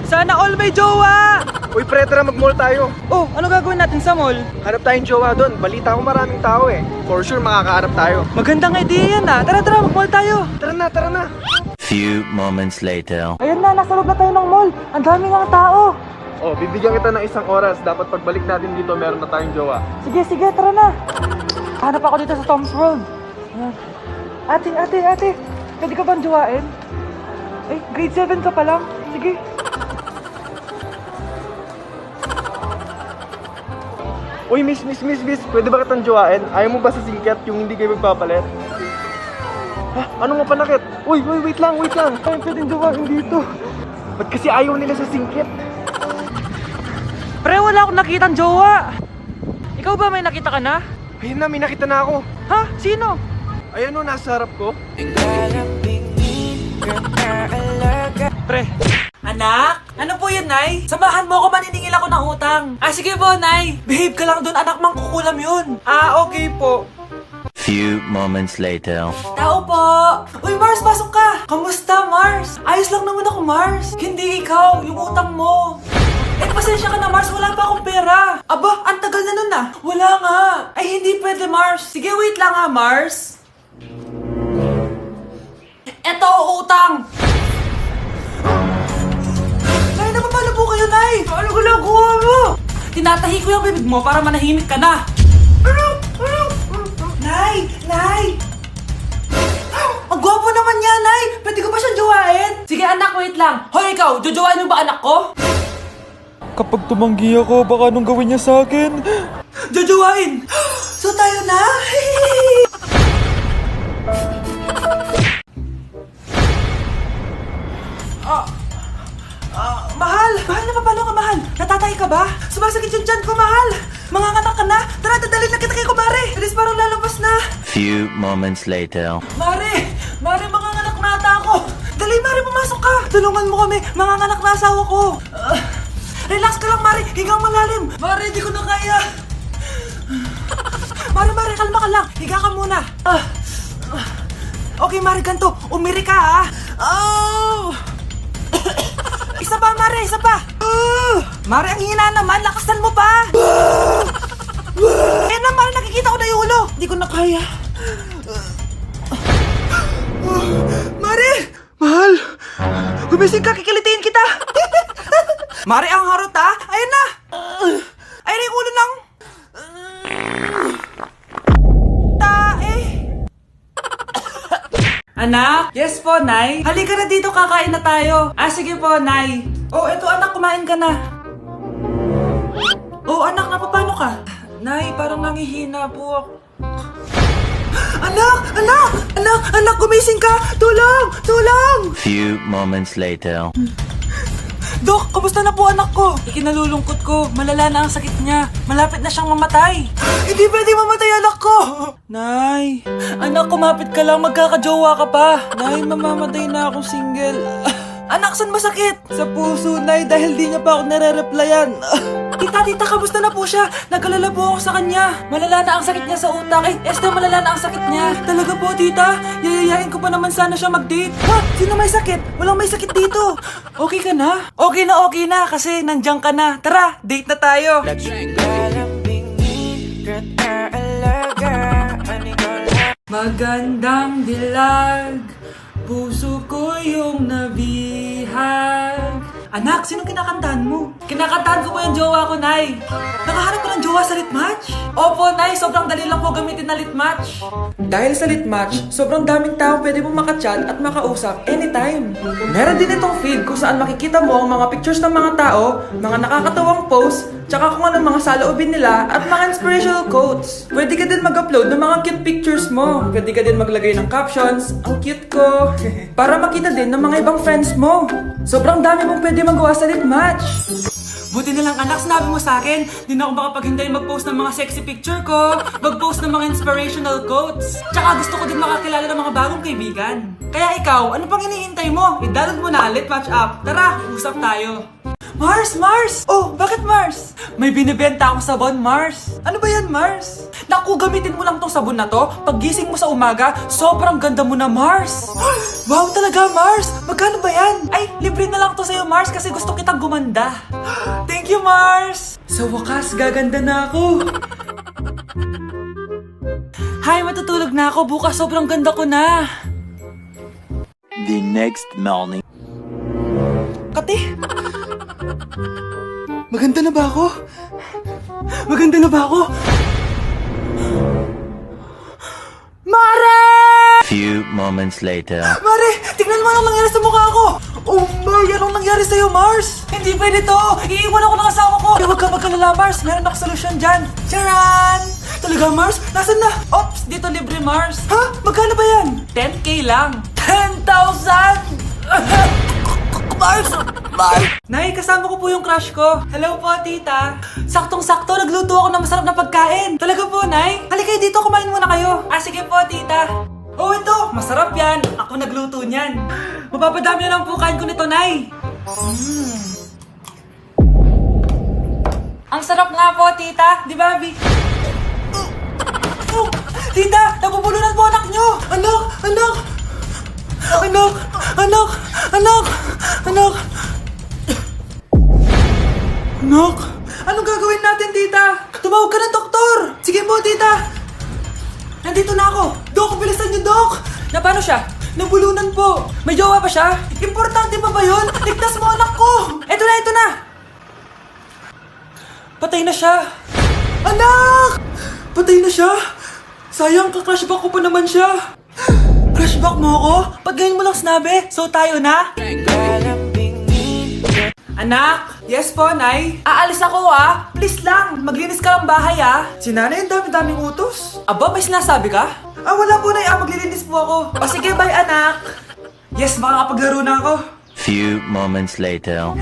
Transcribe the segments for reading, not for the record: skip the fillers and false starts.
Sana all may jowa! Uy, pre, tara mag-mall tayo. Oh, ano gagawin natin sa mall? Hanap tayong jowa doon. Balita ko maraming tao eh. For sure, makakaharap tayo. Magandang idea yan ah. Tara, mag-mall tayo. Tara na, tara na. Few moments later. Ayun na, nasa loob na tayo ng mall. Ang dami ng tao. Oh, bibigyan kita ng isang oras. Dapat pagbalik natin dito, meron na tayong jowa. Sige, tara na. Hanap ako dito sa Tom's World. Ayan. Ate, pwede ka bang jowain? Ay, grade 7 ka pa lang. Sige. Uy, miss, pwede ba kitang jowain? Ayaw mo ba sa singket yung hindi kayo magpapalit? Ha? Ano nga panakit? Uy, wait lang. Ay, pwedeng jowain dito. Ba't kasi ayaw nila sa singket? Pre, wala akong nakitang jowa. Ikaw ba may nakita ka na? Ayun na, may nakita na ako. Ha? Sino? Ayan o, nasa harap ko. Pre. Anak? Ano po yun, Nay? Samahan mo ako, maniningil ako ng utang. Ah, sige po, Nay. Behave ka lang dun, anak, mangkukulam yun. Ah, okay po. Few moments later. Tao po! Uy, Mars, pasok ka! Kamusta, Mars? Ayos lang naman ako, Mars. Hindi ikaw, yung utang mo. Eh, pasensya ka na, Mars. Wala pa akong pera. Aba, ang tagal na nun ah. Wala nga. Ay, hindi pwede, Mars. Sige, wait lang ha, Mars. Eto, utang. Nay, napapalo po kayo, Nay. Ano ginagawa mo? Tinatahi ko yung bibig mo para manahimik ka na. Nay! Ang gwapo naman niya, Nay! Pwede ko ba siyang jowain? Sige, anak, wait lang. Hoy, ikaw, jojowain mo ba anak ko? Kapag tumanggi ako, baka anong gawin niya sa akin? Jojowain! So tayo na? Mahal! Mahal, napapalo ka, mahal! Natatay ka ba? Sumasakit yung tiyan ko, mahal! Manganganak ka na? Tara, dadalhin na kita kay kumare! Alis, parang lalabas na! Few moments later. Mare, manganganak na ata ako! Dali, Mare, pumasok ka! Tulungan mo kami, manganganak na asawa ko! Relax ka lang, Mare, higang malalim! Mare, di ko na kaya! Mare, kalma ka lang, higa ka muna! Okay, Mare, ganito, umiri ka, ha? Oh! Isa pa, Mare, isa pa! Mare, ang hina naman, lakasan mo pa! Ayan na, Mare, nakikita ko na yung ulo! Di ko na kaya. Mare! Mahal! Gumising ka, kikilitiin kita! Mare, ang harot ha! Ayan na! Ayan na yung ulo ng... tae! Anak? Yes po, Nay? Halika na dito, kakain na tayo. Ah, sige po, Nay. Oh, eto anak, kumain ka na. Oh, anak, napapano ka? Nay, parang nangihina po ako. Anak, gumising ka! Tulong! Few moments later. Dok, kamusta na po anak ko? Ikinalulungkot ko, malala na ang sakit niya. Malapit na siyang mamatay. Hindi pwede mamatay anak ko! Nay, anak, kumapit ka lang, magkakajowa ka pa. Nay, mamamatay na akong single. Anak, saan masakit? Sa puso, Nay, dahil di niya pa ako nare-replyan. Tita, kamusta na po siya? Nag-alala po ako sa kanya. Malala na ang sakit niya sa utak. Esther, malala na ang sakit niya. Talaga po, tita? Yayayain ko pa naman sana siya mag-date. Ha? Sino may sakit? Walang may sakit dito. Okay ka na? Okay na, kasi nandiyan ka na. Tara, date na tayo. Magandang dilag, puso ko yung nabihag. Anak, sino kinakantahan mo? Kinakantahan ko po yung jowa ko, Nay. Nakaharap ka ng jowa sa litmatch? Opo, Nay. Sobrang dali lang po gamitin na litmatch. Dahil sa litmatch, sobrang daming tao pwede mo makachat at makausap anytime. Meron din itong feed kung saan makikita mo ang mga pictures ng mga tao, mga nakakatawang posts, tsaka kung anong mga saloobin nila at mga inspirational quotes. Pwede ka din mag-upload ng mga cute pictures mo. Pwede ka din maglagay ng captions, ang cute ko, para makita din ng mga ibang friends mo. Sobrang dami mong pwede magawa sa litmatch. Buti na lang anak, sinabi mo sa akin, di na ako makapaghintay mag-post ng mga sexy picture ko, mag-post ng mga inspirational quotes. Tsaka gusto ko din makakilala ng mga bagong kaibigan. Kaya ikaw, ano pang hinihintay mo? I-download mo na ang Litmatch app. Tara, usap tayo. Mars! Oh, bakit Mars? May binibenta akong sabon, Mars. Ano ba yan, Mars? Naku, gamitin mo lang tong sabon na to. Paggising mo sa umaga, sobrang ganda mo na, Mars. Wow talaga, Mars. Magkano ba yan? Ay, libre na lang to sa'yo, Mars, kasi gusto kitang gumanda. Thank you, Mars. Sa wakas, gaganda na ako. Hay, matutulog na ako. Bukas sobrang ganda ko na. The next morning. Kati? Maganda na ba ako? Maganda na ba ako? Mare! Few moments later. Mare! Tingnan mo anong nangyari sa mukha ko! Oh my! Anong nangyari sa'yo, Mars? Hindi pwede to! Iiwan ako ng asawa ko! Huwag ka magkalala, Mars! Meron ako solusyon dyan! Charan! Talaga, Mars? Nasaan na? Ops! Dito libre, Mars! Ha? Magkano ba yan? 10K lang! 10,000! Mars! Nay, kasama ko po yung crush ko. Hello po, tita. Saktong-sakto, nagluto ako ng masarap na pagkain. Talaga po, Nay? Halika dito, kumain muna kayo. Ah, sige po, tita. Oh, ito, masarap yan. Ako nagluto niyan. Mapapadami na lang po kain ko nito, Nay. Ang sarap nga po, tita. Di ba, Bi? Oh, tita, nabubulunan po anak nyo. Anak! Anak! Anong gagawin natin, tita? Tumawag ka ng doktor! Sige po, tita! Nandito na ako! Dok, bilisan niyo, Dok! Na paano siya? Nabulunan po! May jowa ba siya? Importante pa ba yun? Ligtas mo anak ko! Ito na! Patay na siya! Anak! Patay na siya! Sayang, ka-crushback ko pa naman siya! Crushback mo ako? Pag ganyan mo lang sinabi, so tayo na? Anak! Yes po, Nay? Aalis ako Please lang, maglinis ka ng bahay Si nanay, ang dami-daming utos. Aba, may sinasabi ka? Wala po, Nay. Maglilinis po ako. O sige, bye, anak. Yes, makakapaglaro na ako. Few moments later.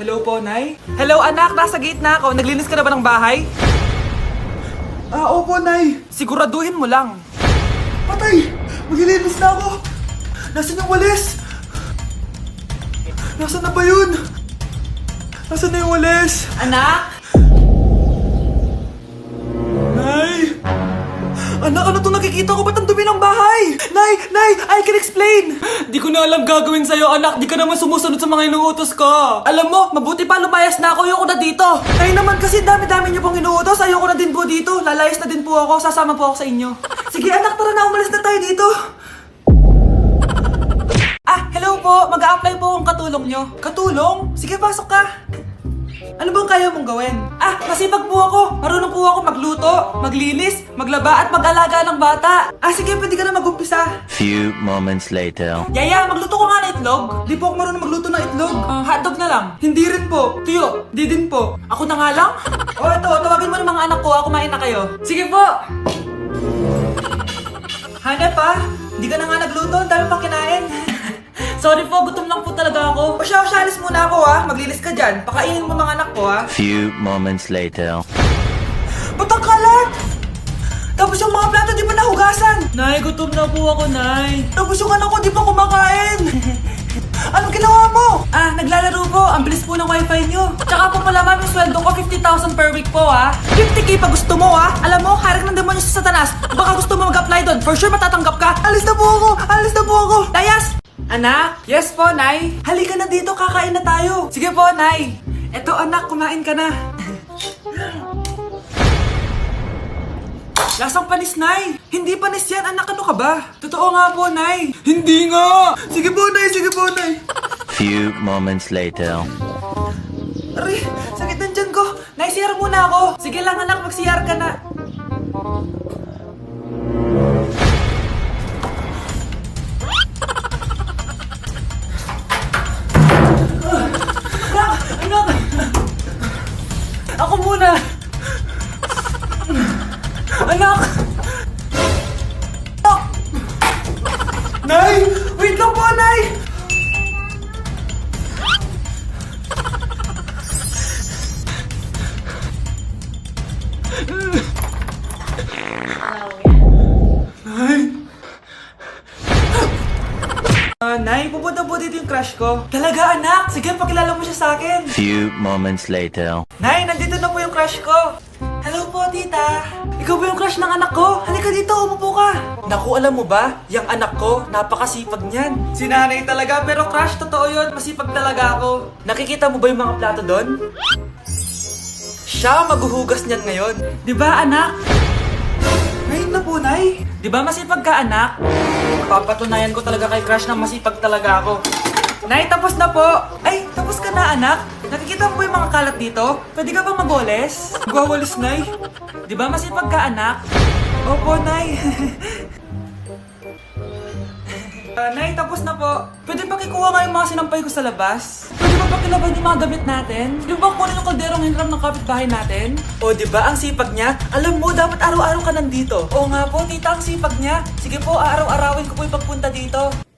Hello po, Nay? Hello, anak. Nasa gate na ako. Naglinis ka na ba ng bahay? Opo, Nay. Siguraduhin mo lang. Patay! Maglilinis na ako. Nasaan yung walis? Nasaan na ba yun? Nasaan na yung walis? Anak? Nay! Anak, ano itong nakikita ko? Ba't ang dumi ng bahay? Nay! I can explain! Di ko na alam gagawin sa'yo, anak. Di ka naman sumusunod sa mga inuutos ko. Alam mo, mabuti pa lumayas na ako. Ayoko na dito. Nay naman kasi dami-dami niyo pong inuutos. Ayoko na din po dito. Lalayas na din po ako. Sasama po ako sa inyo. Sige anak, tara na. Umalis na tayo dito. Hello po. Mag-a-apply po akong katulong nyo. Katulong? Sige, pasok ka. Ano bang kaya mong gawin? Masipag po ako. Marunong po ako magluto, maglinis, maglaba at mag-alaga ng bata. Sige, pwede ka na mag-umpisa. Few moments later. Yaya, magluto ko nga ng itlog. Di po ako marunong magluto ng itlog. Hotdog na lang. Hindi rin po. Tuyo, di din po. Ako na nga lang? Ito, tawagin mo ng mga anak ko. Kumain na kayo. Sige po. Hanep Di ka na nga nagluto. Ang dami pang kinain. Sorry po, gutom lang po talaga ako. O siya, alis muna ako Maglilis ka dyan. Pakainin mo mga anak ko Few moments later. Ba't ang kalat? Tapos yung mga plato di pa nahugasan. Nay, gutom na po ako, Nay. Tapos yung anak ko di pa kumakain. Anong ginawa mo? Naglalaro po. Ang bilis po ng wifi nyo. Tsaka po pala ma'am, yung sweldo ko 50,000 per week po 50k pa gusto mo Alam mo, harik ng demonyo sa Satanas. Baka gusto mo mag-apply doon. For sure matatanggap ka. Alis na po ako. Layas! Anak? Yes po, Nay. Halika na dito, kakain na tayo. Sige po, Nay. Eto anak, kumain ka na. Lasang panis, Nay. Hindi panis yan, anak. Ano ka ba? Totoo nga po, Nay. Hindi nga. Sige po, Nay. Few moments later. Aray, sakit ng tiyan ko. Nay, CR muna ako. Sige lang, anak. Mag-CR ka na. Anak! Ako muna! Anak! Nay! Wait lang po, Nay! ubod na ubod dito yung crush ko. Talaga anak? Sige, pakilala mo siya sa akin. Few moments later. Nay, nandito na po yung crush ko. Hello po, tita. Ikaw ba yung crush ng anak ko? Halika dito, umupo ka. Naku, alam mo ba? Yung anak ko, napakasipag niyan. Si nanay talaga, pero crush, totoo yun. Masipag talaga ako. Nakikita mo ba yung mga plato doon? Siya ang maghuhugas niyan ngayon. Di ba, anak? Ngayon na po, Nay. Di ba masipag ka, anak? Papatunayan ko talaga kay crush na masipag talaga ako. Nay, tapos na po. Ay, tapos ka na, anak. Nakikita mo ba yung mga kalat dito? Pwede ka bang magwalis? Magwawalis, Nay. Di ba masipag ka, anak? Opo, Nay. Nay, tapos na po. Pwede ba kikuha nga yung mga sinampay ko sa labas? Pwede ba pakilaban yung mga damit natin? Di ba kunin yung kalderong hinram ng kapitbahay natin? O, di ba ang sipag niya? Alam mo, dapat araw-araw ka nandito. Oo nga po, tita, ang sipag niya. Sige po, araw-arawin ko po yung pagpunta dito.